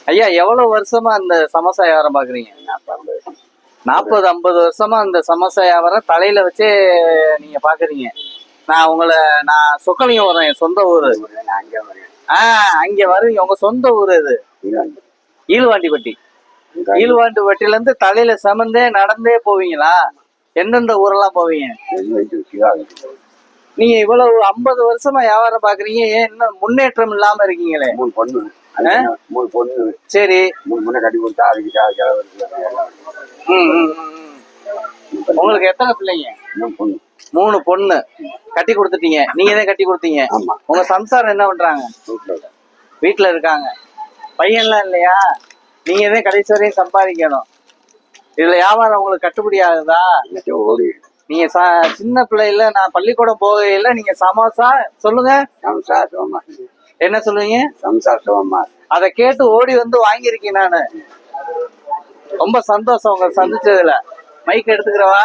ஐயா எவ்வளவு வருஷமா அந்த சமோசா வியாபாரம் பாக்குறீங்க? 40-50 வருஷமா அந்த சமோசா வியாபாரம் தலையில வச்சே நீங்க பாக்குறீங்க. நான் சொக்கலிங்கம் வரேன், என் சொந்த ஊரு. அங்க வருவீங்க, உங்க சொந்த ஊரு இது ஈல்வாண்டிப்பட்டி. ஈல்வாண்டிப்பட்டில இருந்து தலையில சமந்தே நடந்தே போவீங்களா? எந்தெந்த ஊரெல்லாம் போவீங்க? நீங்க இவ்வளவு 50 வருஷமா வியாபாரம் பாக்குறீங்க, ஏன் இன்னும் முன்னேற்றம் இல்லாம இருக்கீங்களே? சரி, உங்களுக்கு எத்தனை பிள்ளைங்க? 3 பொண்ணு கட்டி கொடுத்துட்டீங்க. நீங்க தான் கட்டி கொடுத்தீங்க. உங்க சம்சாரம் என்ன பண்றாங்க? வீட்டுல இருக்காங்க. பையன்லாம் இல்லையா? நீங்க தான் கடைசி வரையும் சம்பாதிக்கணும். இதுல வியாபாரம் உங்களுக்கு கட்டுப்படி ஆகுதா? நீங்க சின்ன பிள்ளைல நான் பள்ளிக்கூடம் போகையில நீங்க சமோசா சொல்லுங்க, என்ன சொல்லுவீங்க? அத கேட்டு ஓடி வந்து வாங்கியிருக்கேன் நானு. ரொம்ப சந்தோஷம் உங்களை சந்திச்சதுல. மைக் எடுத்துக்கிறவா?